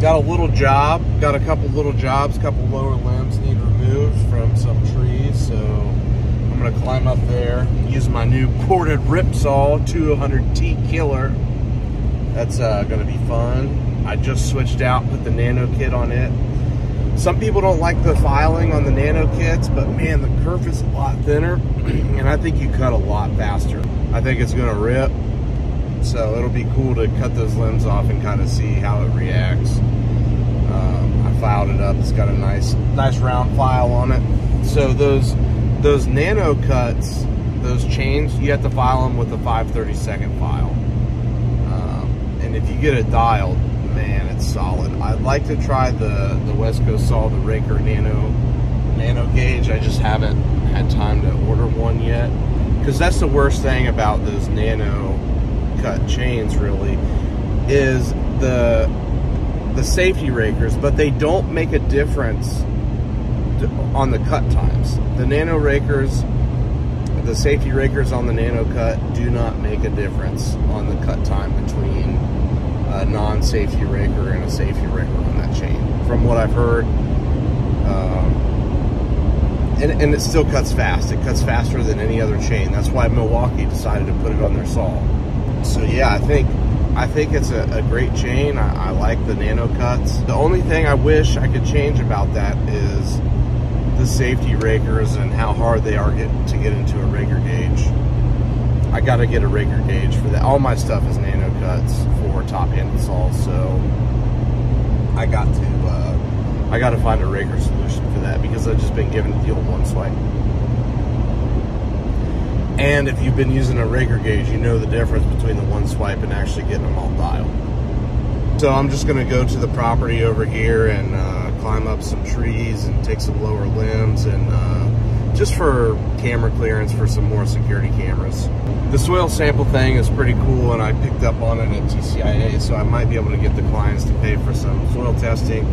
Got a little job, got a couple little jobs, couple lower limbs need removed from some trees, so I'm gonna climb up there, use my new corded rip saw 200T killer. That's gonna be fun. I just switched out, put the nano kit on it. Some people don't like the filing on the nano kits, but man, the kerf is a lot thinner, and I think you cut a lot faster. I think it's gonna rip, so it'll be cool to cut those limbs off and kind of see how it reacts. I filed it up. It's got a nice round file on it. So those nano cuts, those chains, you have to file them with a 5/32 file. And if you get it dialed, man, it's solid. I'd like to try the West Coast saw, the Raker nano gauge. I just haven't had time to order one yet, because that's the worst thing about those nano cut chains really is the safety rakers, but they don't make a difference on the cut times. The nano rakers, the safety rakers on the nano cut do not make a difference on the cut time between a non-safety raker and a safety raker on that chain, from what I've heard. And it still cuts fast. It cuts faster than any other chain. That's why Milwaukee decided to put it on their saw. So yeah, I think it's a great chain. I like the nano cuts. The only thing I wish I could change about that is the safety rakers and how hard they are to get into a raker gauge. I got to get a raker gauge for that. All my stuff is nano cuts for top-handed saws, so I got to find a raker solution for that, because I've just been given the old one swipe. And if you've been using a raker gauge, you know the difference between the one swipe and actually getting them all dialed. So I'm just going to go to the property over here and climb up some trees and take some lower limbs, and just for camera clearance for some more security cameras. The soil sample thing is pretty cool, and I picked up on it at TCIA, so I might be able to get the clients to pay for some soil testing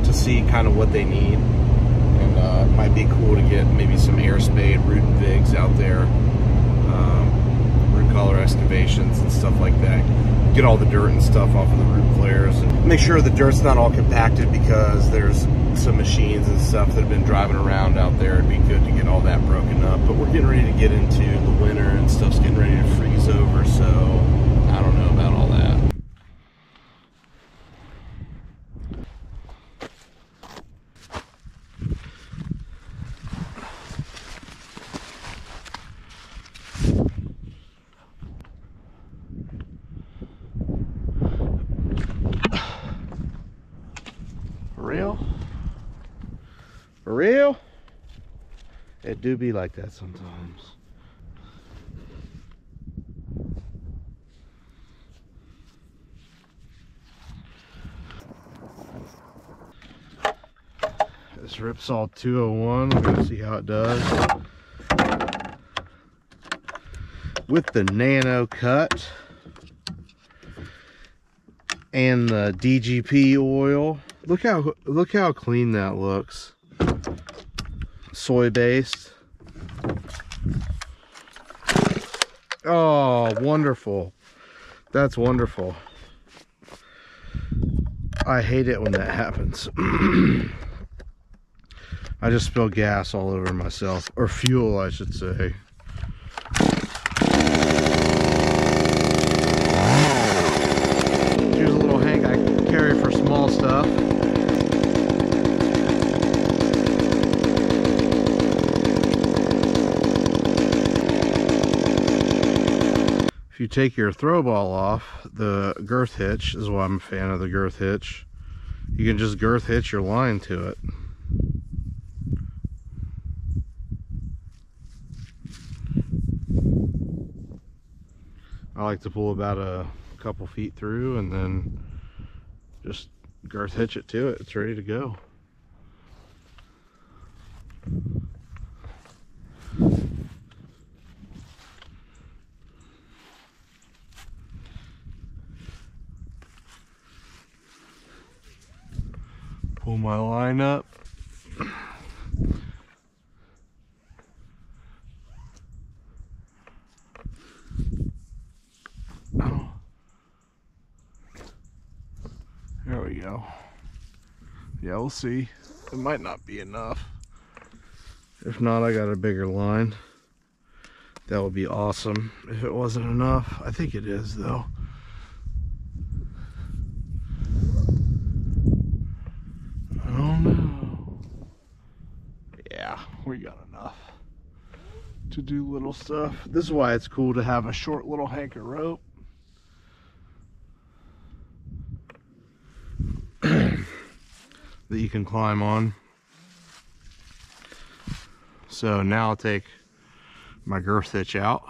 to see kind of what they need. And it might be cool to get maybe some air spade, root and vigs out there, root collar excavations and stuff like that. Get all the dirt and stuff off of the root flares, and make sure the dirt's not all compacted, because there's some machines and stuff that have been driving around out there. It'd be good to get all that broken up. But we're getting ready to get into the winter, and stuff's getting ready to freeze over, so I don't know about all that. For real? For real? It do be like that sometimes. This Ripsaw 201, we're gonna see how it does with the nano cut and the DGP oil. Look how clean that looks. Soy based. Oh, wonderful. That's wonderful. I hate it when that happens. I just spilled gas all over myself, or fuel I should say. Here's a little hank I carry for small stuff. If you take your throw ball off, the girth hitch is why I'm a fan of the girth hitch. You can just girth hitch your line to it. I like to pull about a couple feet through and then just girth hitch it to it. It's ready to go. Pull my line up. Oh. There we go. Yeah, we'll see. It might not be enough. If not, I got a bigger line. That would be awesome if it wasn't enough. I think it is though. I don't know. Yeah, we got enough to do little stuff. This is why it's cool to have a short little hank of rope. That you can climb on. So now I'll take my girth hitch out.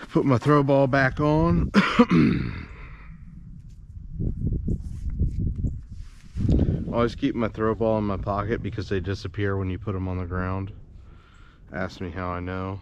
Put my throw ball back on. Always keep my throw ball in my pocket because they disappear when you put them on the ground. Ask me how I know.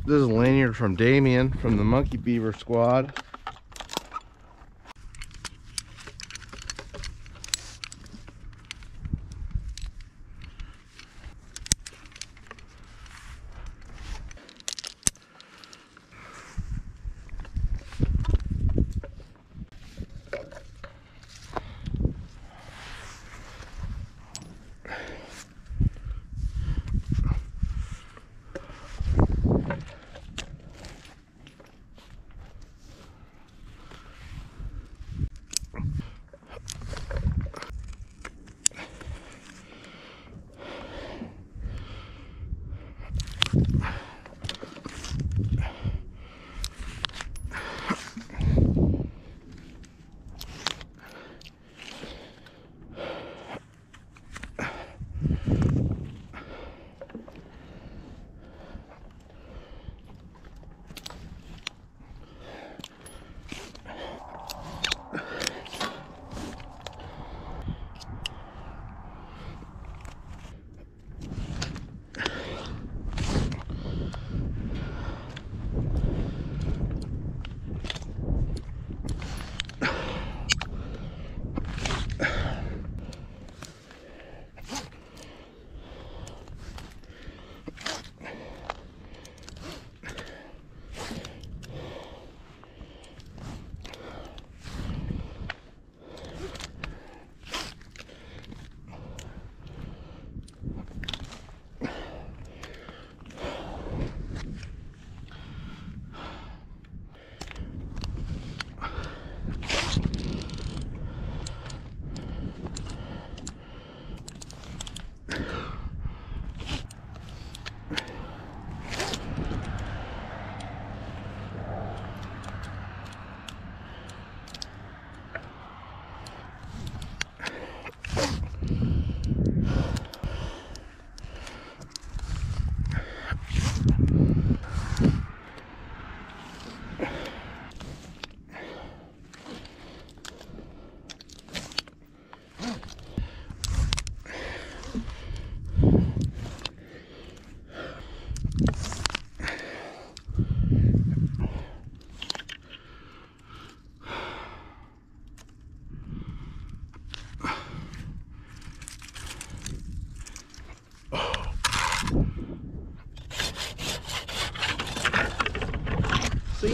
This is a lanyard from Damien from the Monkey Beaver Squad.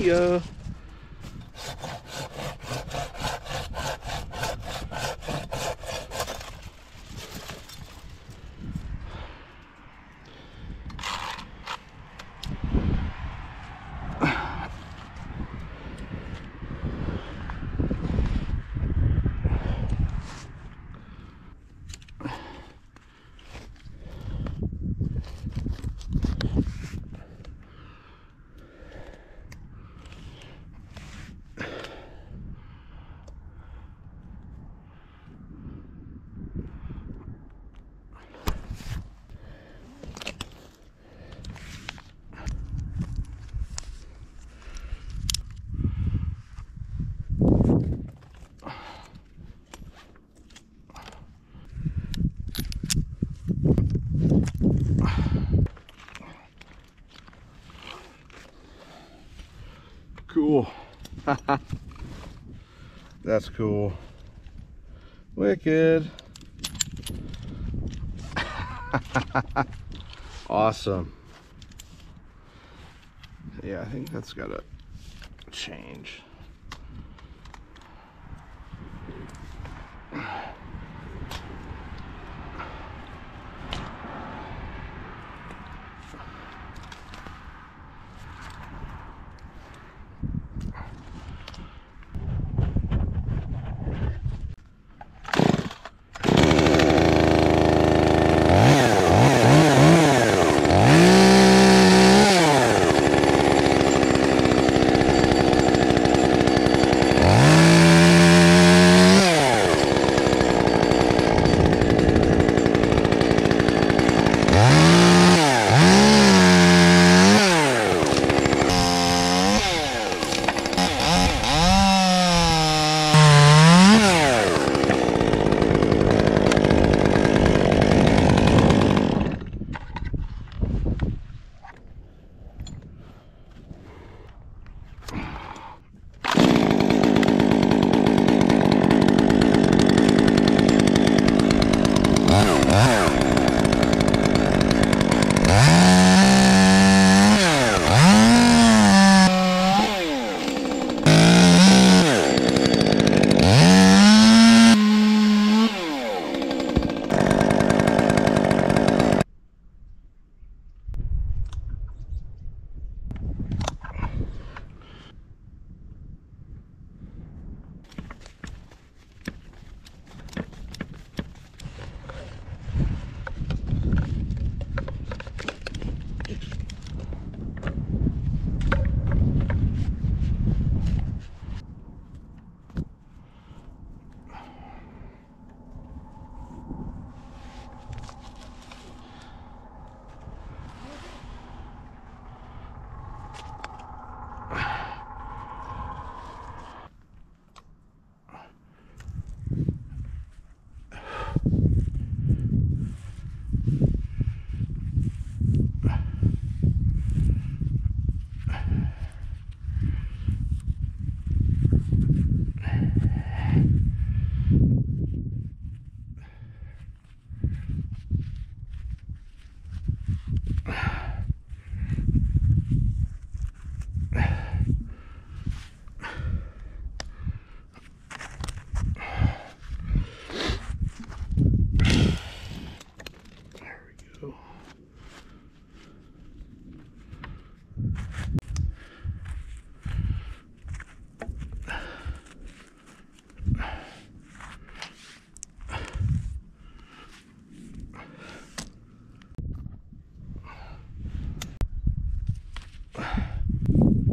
See ya. Cool. That's cool. Wicked. Awesome. Yeah, I think that's gotta change.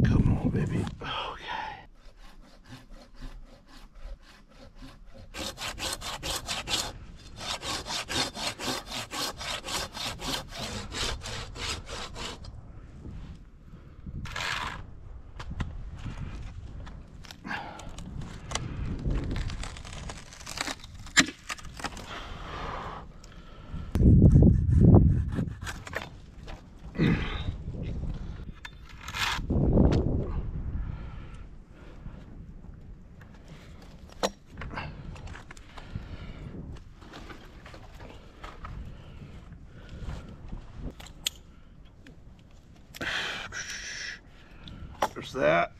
Come on, baby. Okay. There's that.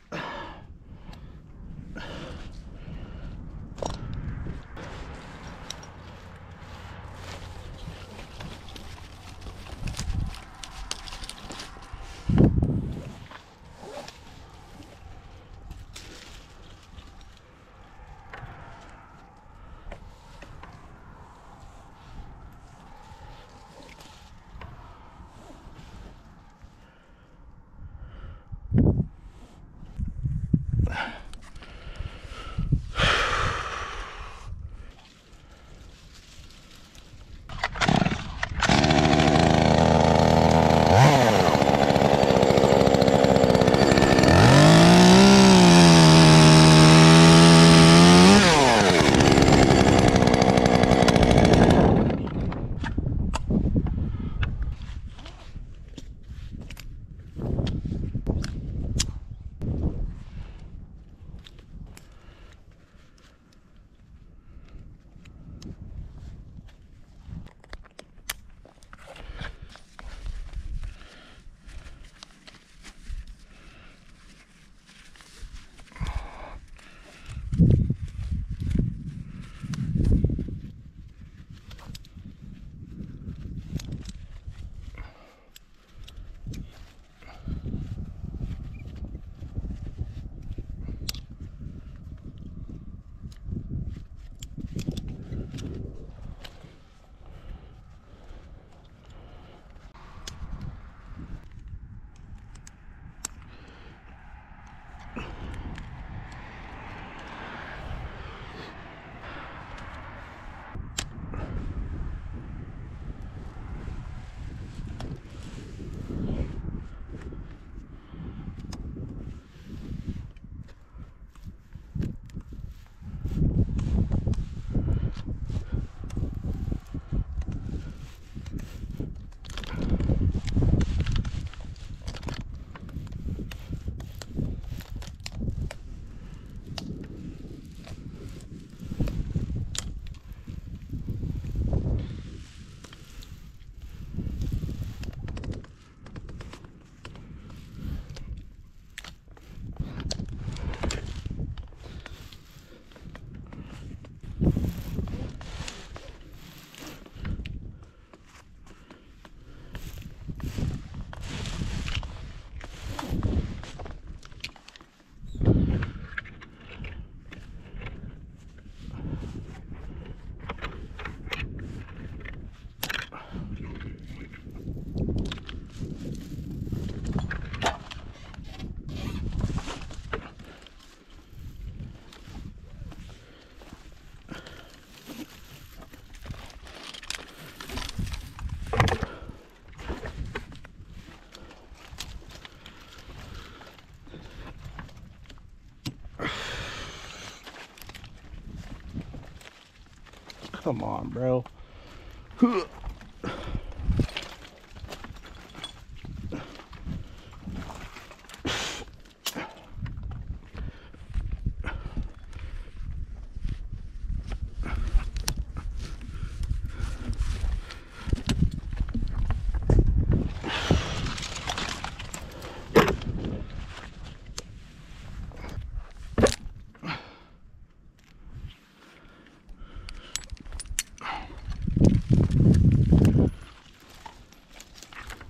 Come on, bro.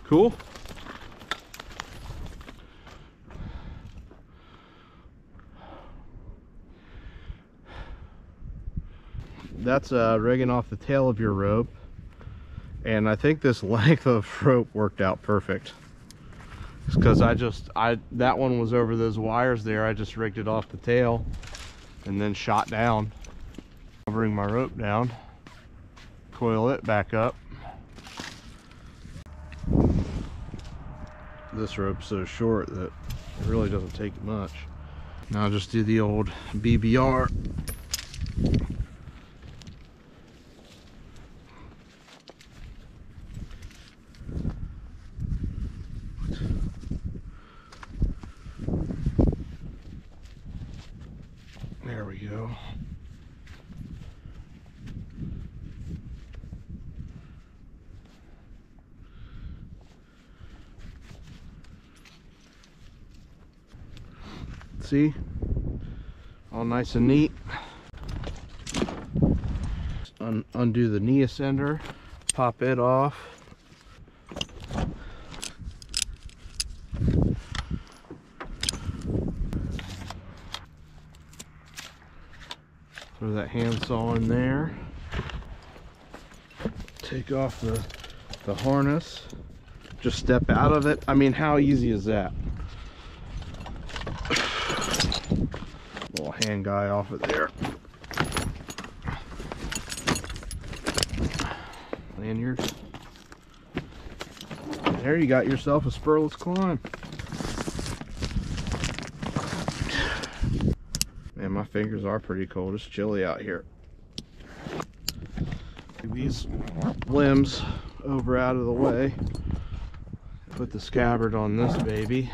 Cool. That's rigging off the tail of your rope, and I think this length of rope worked out perfect. It's because that one was over those wires there. I just rigged it off the tail and then shot down. I'll bring my rope down, coil it back up. This rope's so short that it really doesn't take much. Now I'll just do the old BBR. There we go. See? All nice and neat. Undo the knee ascender, pop it off. Throw that handsaw in there. Take off the harness. Just step out of it. I mean, how easy is that? Little hand guy off of there. Lanyards. There you got yourself a spurless climb. Man, my fingers are pretty cold. It's chilly out here. These limbs over out of the way. Put the scabbard on this baby.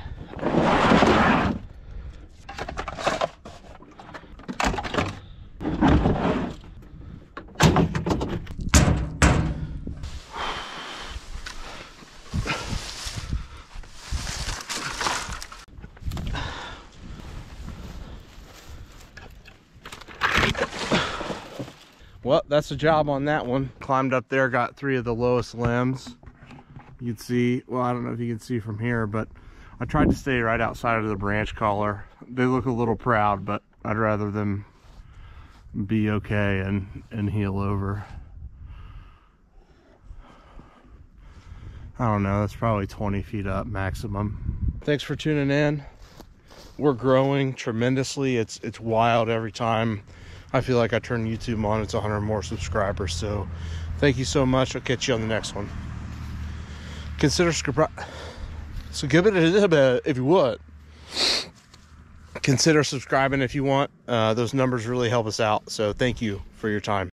Well, that's the job on that one. Climbed up there, got 3 of the lowest limbs. You can see, well, I don't know if you can see from here, but I tried to stay right outside of the branch collar. They look a little proud, but I'd rather them be okay and heel over. I don't know, that's probably 20 feet up maximum. Thanks for tuning in. We're growing tremendously. It's wild every time I feel like I turn YouTube on. It's 100 more subscribers. So thank you so much. I'll catch you on the next one. Consider so give it a little bit if you would. Consider subscribing if you want. Those numbers really help us out. So thank you for your time.